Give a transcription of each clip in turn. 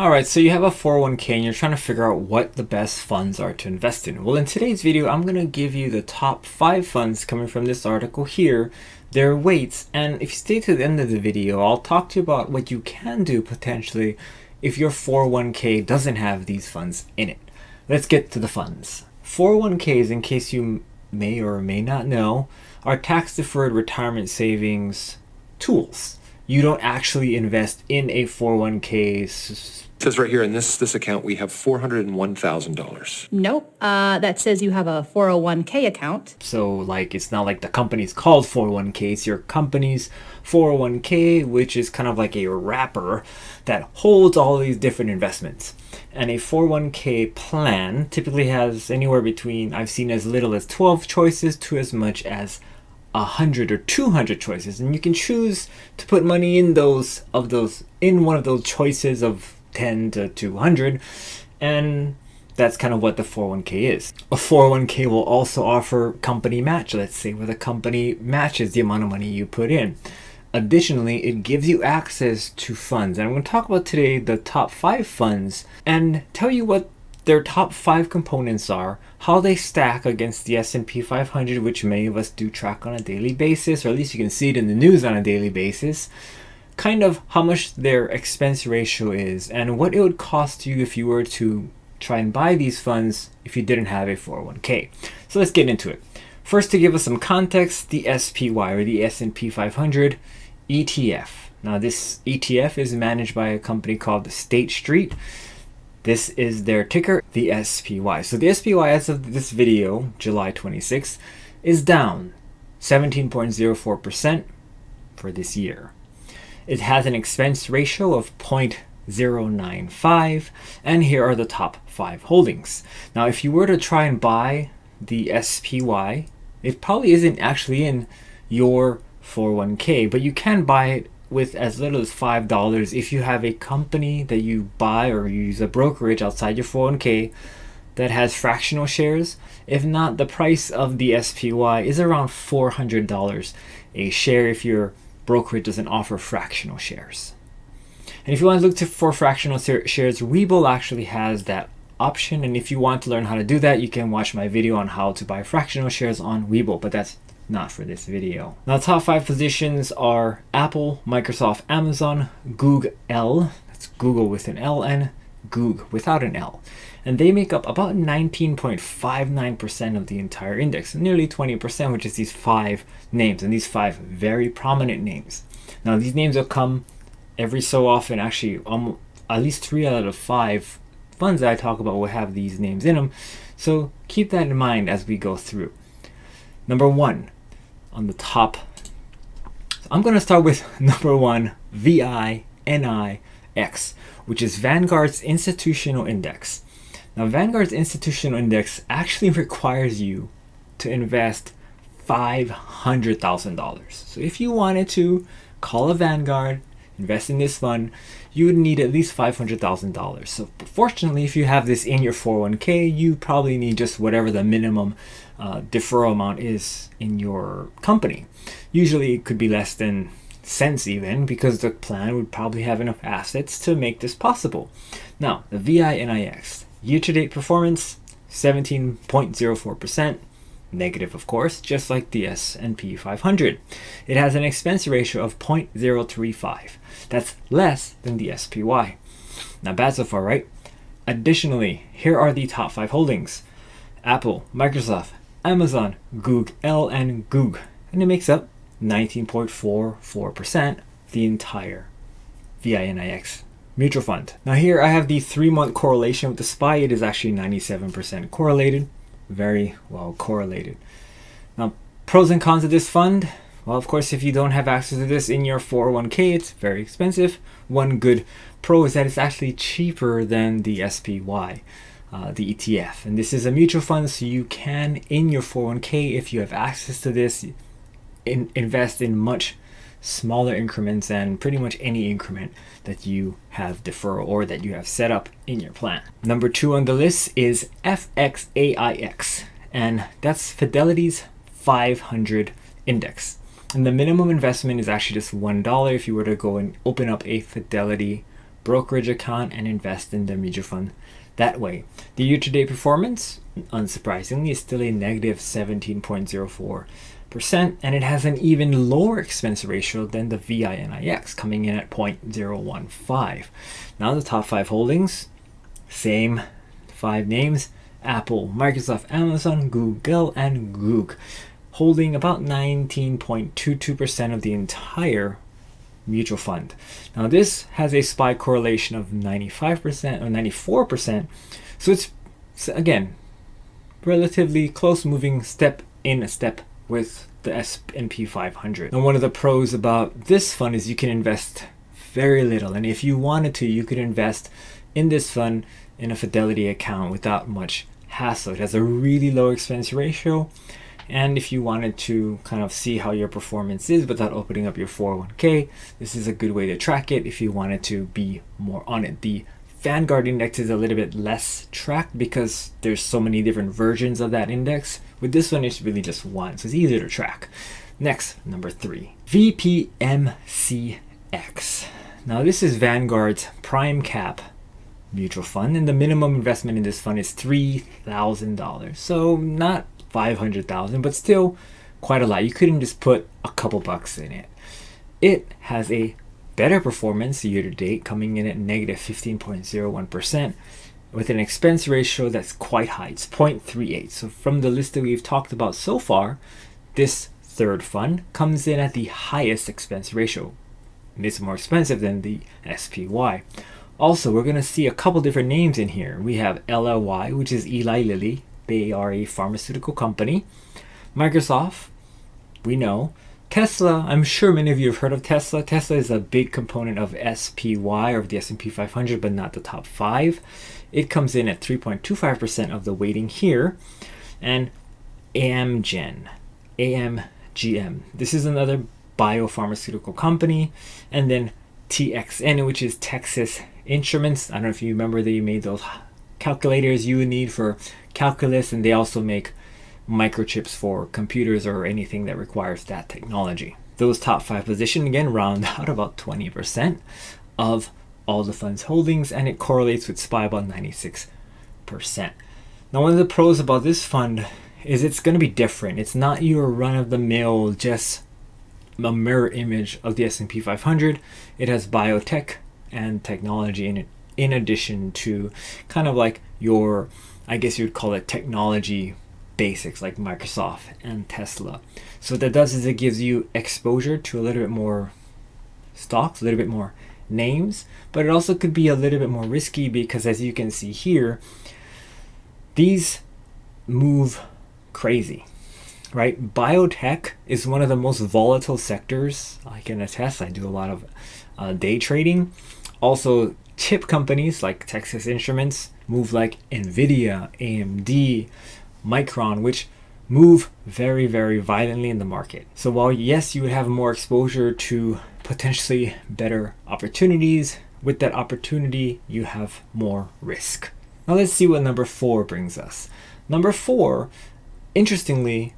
Alright, so you have a 401k and you're trying to figure out what the best funds are to invest in. Well, in today's video, I'm going to give you the top 5 funds coming from this article here, their weights, and if you stay to the end of the video, I'll talk to you about what you can do potentially if your 401k doesn't have these funds in it. Let's get to the funds. 401ks, in case you may or may not know, are tax-deferred retirement savings tools. You don't actually invest in a 401k. It says right here in this account we have $401,000. Nope. That says you have a 401k account. So like it's not like the company's called 401k, it's your company's 401k, which is kind of like a wrapper that holds all these different investments. And a 401k plan typically has anywhere between, I've seen as little as 12 choices to as much as 100 or 200 choices, and you can choose to put money in in one of those choices of 10 to 200, and that's kind of what the 401k is. A 401k will also offer company match, let's say, where the company matches the amount of money you put in. Additionally, it gives you access to funds, and I'm going to talk about today the top 5 funds and tell you what their top 5 components are, how they stack against the S&P 500, which many of us do track on a daily basis, or at least you can see it in the news on a daily basis, kind of how much their expense ratio is, and what it would cost you if you were to try and buy these funds if you didn't have a 401k. So let's get into it. First, to give us some context, the SPY, or the S&P 500 ETF. Now this ETF is managed by a company called State Street. This is their ticker, the SPY. So the SPY, as of this video, July 26th, is down 17.04% for this year. It has an expense ratio of 0.095, and here are the top 5 holdings. Now, if you were to try and buy the SPY, it probably isn't actually in your 401k, but you can buy it with as little as $5 if you have a company that you buy or you use a brokerage outside your 401k that has fractional shares. If not, the price of the SPY is around $400 a share if your brokerage doesn't offer fractional shares. And if you want to look for fractional shares, Webull actually has that option, and if you want to learn how to do that, you can watch my video on how to buy fractional shares on Webull, but that's not for this video. Now, top 5 positions are Apple, Microsoft, Amazon, Google, that's Google with an L, and Goog without an L. And they make up about 19.59% of the entire index, nearly 20%, which is these 5 names, and these 5 very prominent names. Now, these names will come every so often, actually, at least 3 out of 5 funds that I talk about will have these names in them. So keep that in mind as we go through. Number 1 on the top, I'm going to start with number 1, VIIX, which is Vanguard's Institutional Index. Now, Vanguard's Institutional Index actually requires you to invest $500,000. So if you wanted to call a Vanguard, invest in this fund, you would need at least $500,000. So fortunately, if you have this in your 401k, you probably need just whatever the minimum deferral amount is in your company. Usually it could be less than cents even, because the plan would probably have enough assets to make this possible. Now, the VIIX year-to-date performance, 17.04%, negative of course, just like the S&P 500. It has an expense ratio of 0.035. That's less than the SPY. Not bad so far, right? Additionally, here are the top 5 holdings: Apple, Microsoft, Amazon, Google, and Goog, and it makes up 19.44% the entire VIIX mutual fund. Now here I have the 3-month correlation with the SPY. It is actually 97% correlated, very well correlated. Now, pros and cons of this fund. Well, of course, if you don't have access to this in your 401k, it's very expensive. One good pro is that it's actually cheaper than the SPY, the ETF. And this is a mutual fund, so you can, in your 401k, if you have access to this, invest in much smaller increments and pretty much any increment that you have deferral or that you have set up in your plan. Number 2 on the list is FXAIX, and that's Fidelity's 500 index. And the minimum investment is actually just $1 if you were to go and open up a Fidelity brokerage account and invest in the mutual fund that way. The year-to-date performance, unsurprisingly, is still a negative 17.04%, and it has an even lower expense ratio than the VIIX, coming in at 0.015. Now the top 5 holdings, same 5 names: Apple, Microsoft, Amazon, Google, and Goog, holding about 19.22% of the entire mutual fund. Now this has a SPY correlation of 95% or 94%, so it's, again, relatively close, moving step in a step with the S&P 500. And one of the pros about this fund is you can invest very little, and if you wanted to, you could invest in this fund in a Fidelity account without much hassle. It has a really low expense ratio, and if you wanted to kind of see how your performance is without opening up your 401k, this is a good way to track it if you wanted to be more on it. The Vanguard index is a little bit less tracked because there's so many different versions of that index. With this one, it's really just one, so it's easier to track. Next, number 3, VPMCX. Now this is Vanguard's prime cap mutual fund, and the minimum investment in this fund is $3,000. So not 500,000, but still quite a lot. You couldn't just put a couple bucks in it. It has a better performance year to date, coming in at negative 15.01%, with an expense ratio that's quite high. It's 0.38. So from the list that we've talked about so far, this third fund comes in at the highest expense ratio. And it's more expensive than the SPY. Also, we're going to see a couple different names in here. We have LLY, which is Eli Lilly. They are a pharmaceutical company. Microsoft, we know. Tesla, I'm sure many of you have heard of Tesla. Tesla is a big component of SPY, or the S&P 500, but not the top 5. It comes in at 3.25% of the weighting here. And AMGM. This is another biopharmaceutical company. And then TXN, which is Texas Instruments. I don't know if you remember that you made those calculators you would need for calculus, and they also make microchips for computers or anything that requires that technology. Those top 5 positions again round out about 20% of all the fund's holdings, and it correlates with SPY about 96%. Now, one of the pros about this fund is it's going to be different. It's not your run-of-the-mill, just a mirror image of the S&P 500. It has biotech and technology in it, in addition to kind of like your, I guess you'd call it technology basics like Microsoft and Tesla. So what that does is it gives you exposure to a little bit more stocks, a little bit more names, but it also could be a little bit more risky because, as you can see here, these move crazy, right? Biotech is one of the most volatile sectors. I can attest. I do a lot of day trading. Also, chip companies like Texas Instruments move like Nvidia, AMD, Micron, which move very, very violently in the market. So while yes, you would have more exposure to potentially better opportunities, with that opportunity, you have more risk. Now let's see what number 4 brings us. Number 4, interestingly,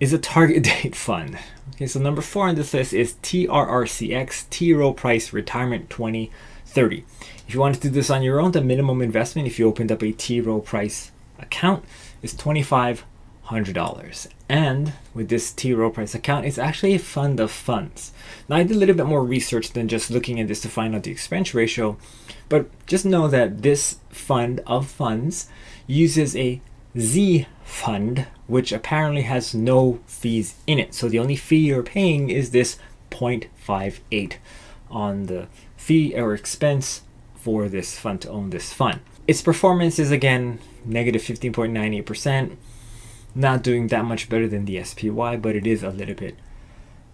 is a target date fund. Okay, so number 4 on this list is TRRCX, T. Rowe Price Retirement 2030. If you want to do this on your own, the minimum investment, if you opened up a T. Rowe Price account, is $2,500. And with this T. Rowe Price account, it's actually a fund of funds. Now, I did a little bit more research than just looking at this to find out the expense ratio, but just know that this fund of funds uses a Z fund, which apparently has no fees in it. So the only fee you're paying is this 0.58 on the fee or expense for this fund to own this fund. Its performance is again negative 15.98%, not doing that much better than the SPY, but it is a little bit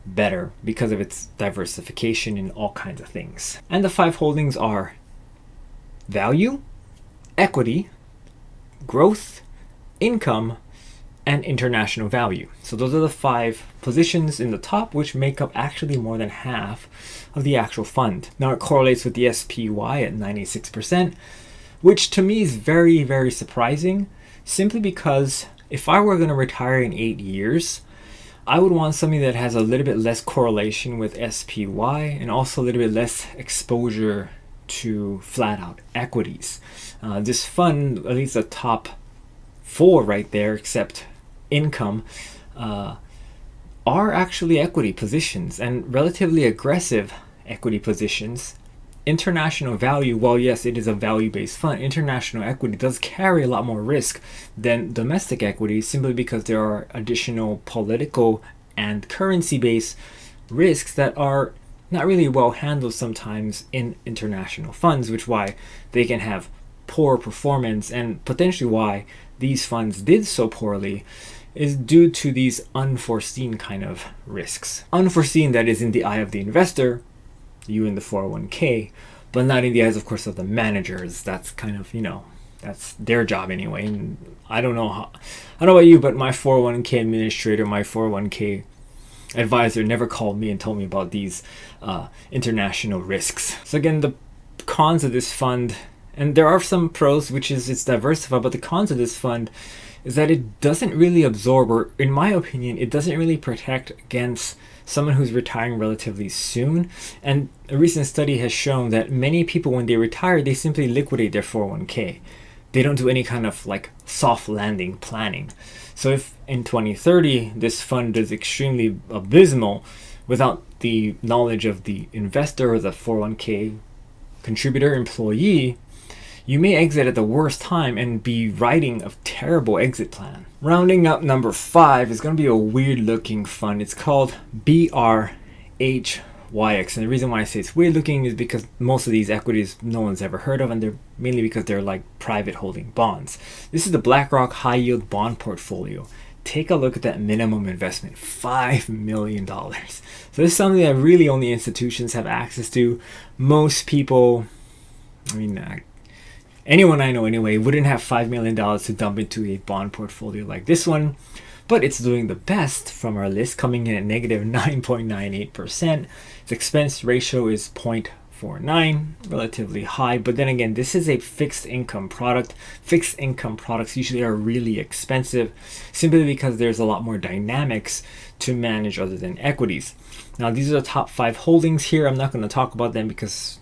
better because of its diversification in all kinds of things. And the 5 holdings are value, equity, growth, income, and international value. So those are the 5 positions in the top, which make up actually more than half of the actual fund. Now it correlates with the SPY at 96%, which to me is very, very surprising, simply because if I were going to retire in 8 years, I would want something that has a little bit less correlation with SPY and also a little bit less exposure to flat out equities. This fund, at least the top 4 right there, except income, are actually equity positions, and relatively aggressive equity positions. International value, well, yes, it is a value-based fund. International equity does carry a lot more risk than domestic equity, simply because there are additional political and currency-based risks that are not really well handled sometimes in international funds, which why they can have poor performance, and potentially why these funds did so poorly is due to these unforeseen kind of risks. Unforeseen, that is, in the eye of the investor, you in the 401k, but not in the eyes, of course, of the managers. That's kind of, that's their job anyway. And I don't know about you, but my 401k administrator, my 401k advisor never called me and told me about these international risks. So again, the cons of this fund, and there are some pros, which is it's diversified, but the cons of this fund is that it doesn't really absorb, or in my opinion, it doesn't really protect against someone who's retiring relatively soon. And a recent study has shown that many people, when they retire, they simply liquidate their 401k. They don't do any kind of like soft landing planning. So if in 2030 this fund is extremely abysmal without the knowledge of the investor or the 401k contributor employee, you may exit at the worst time and be writing a terrible exit plan. Rounding up number 5 is going to be a weird looking fund. It's called VIIX. And the reason why I say it's weird looking is because most of these equities no one's ever heard of, and they're mainly because they're like private holding bonds. This is the BlackRock high yield bond portfolio. Take a look at that minimum investment, $5 million. So this is something that really only institutions have access to. Most people, anyone I know anyway, wouldn't have $5 million to dump into a bond portfolio like this one, but it's doing the best from our list, coming in at negative 9.98%. Its expense ratio is 0.49, relatively high, but then again, this is a fixed income product. Fixed income products usually are really expensive, simply because there's a lot more dynamics to manage other than equities. Now, these are the top 5 holdings here. I'm not going to talk about them because,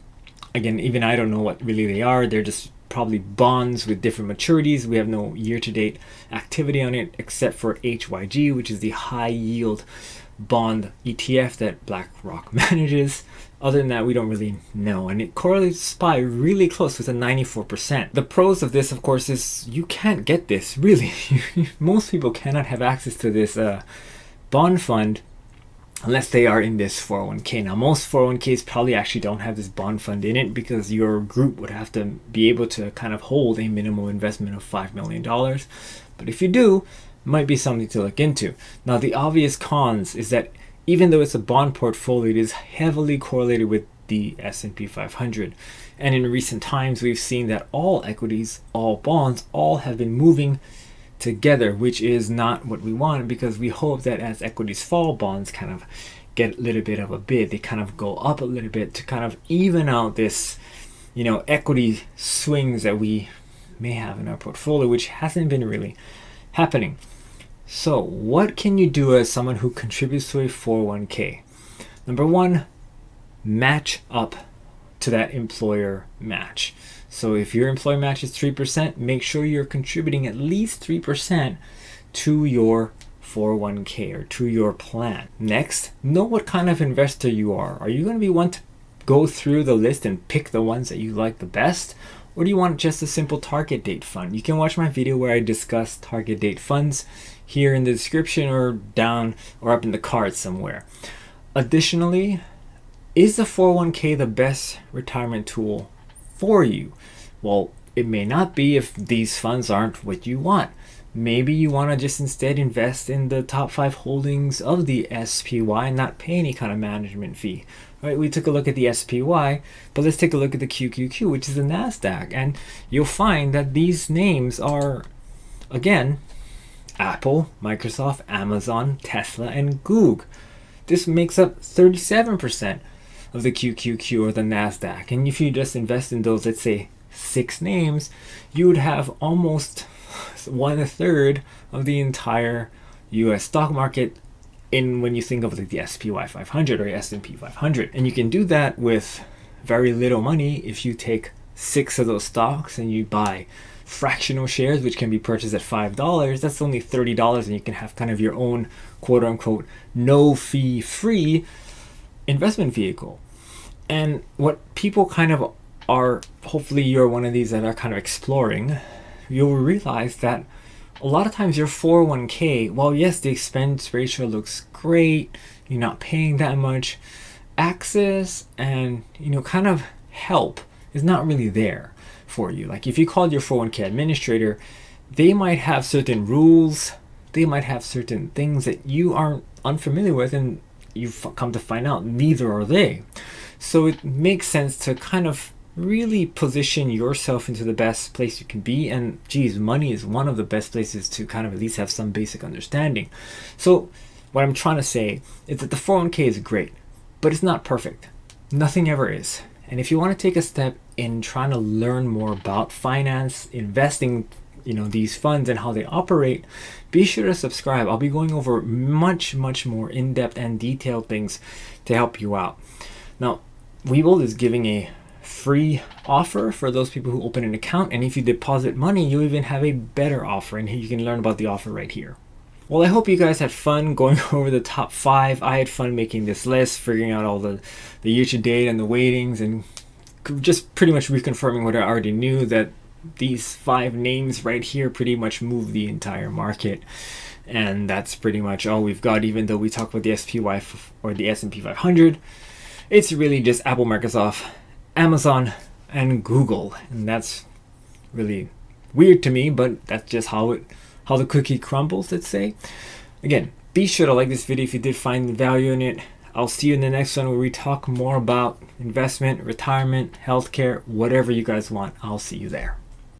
again, even I don't know what really they are. They're just probably bonds with different maturities. We have no year-to-date activity on it except for HYG, which is the high yield bond ETF that BlackRock manages. Other than that, we don't really know, and it correlates SPY really close with a 94%. The pros of this, of course, is you can't get this, really. Most people cannot have access to this bond fund unless they are in this 401k. Now, most 401ks probably actually don't have this bond fund in it, because your group would have to be able to kind of hold a minimal investment of $5 million. But if you do, it might be something to look into. Now, the obvious cons is that even though it's a bond portfolio, it is heavily correlated with the S&P 500. And in recent times, we've seen that all equities, all bonds, all have been moving together, which is not what we want, because we hope that as equities fall, bonds kind of get a little bit of a bid. They kind of go up a little bit to kind of even out this, equity swings that we may have in our portfolio, which hasn't been really happening. So what can you do as someone who contributes to a 401k? Number 1, match up to that employer match. So if your employer match is 3%, make sure you're contributing at least 3% to your 401k or to your plan. Next, know what kind of investor you are. Are you going to be one to go through the list and pick the ones that you like the best? Or do you want just a simple target date fund? You can watch my video where I discuss target date funds here in the description, or down or up in the cards somewhere. Additionally, is the 401k the best retirement tool for you? Well, it may not be if these funds aren't what you want. Maybe you want to just instead invest in the top 5 holdings of the SPY and not pay any kind of management fee. Right? We took a look at the SPY, but let's take a look at the QQQ, which is the NASDAQ. And you'll find that these names are, again, Apple, Microsoft, Amazon, Tesla, and Google. This makes up 37% of the QQQ or the NASDAQ. And if you just invest in those, let's say, 6 names, you would have almost 1/3 of the entire US stock market when you think of like the SPY 500 or S&P 500. And you can do that with very little money if you take 6 of those stocks and you buy fractional shares, which can be purchased at $5. That's only $30, and you can have kind of your own quote unquote no fee free investment vehicle. And what people kind of are, hopefully you're one of these that are kind of exploring, you'll realize that a lot of times your 401k, well, yes, the expense ratio looks great, you're not paying that much, access and kind of help is not really there for you. Like if you called your 401k administrator, they might have certain rules, they might have certain things that you aren't unfamiliar with, and you've come to find out neither are they. So it makes sense to kind of really position yourself into the best place you can be. And geez, money is one of the best places to kind of at least have some basic understanding. So what I'm trying to say is that the 401k is great, but it's not perfect. Nothing ever is. And if you want to take a step in trying to learn more about finance, investing, these funds and how they operate, be sure to subscribe. I'll be going over much more in-depth and detailed things to help you out. Now, Webull is giving a free offer for those people who open an account, and if you deposit money, you even have a better offer, and you can learn about the offer right here. Well, I hope you guys had fun going over the top 5. I had fun making this list, figuring out all the year to date and the weightings, and just pretty much reconfirming what I already knew, that these 5 names right here pretty much move the entire market. And that's pretty much all we've got. Even though we talk about the SPY or the S&P 500, it's really just Apple, Microsoft, Amazon, and Google. And that's really weird to me, but that's just how the cookie crumbles, let's say. Again, be sure to like this video if you did find value in it. I'll see you in the next one where we talk more about investment, retirement, healthcare, whatever you guys want. I'll see you there.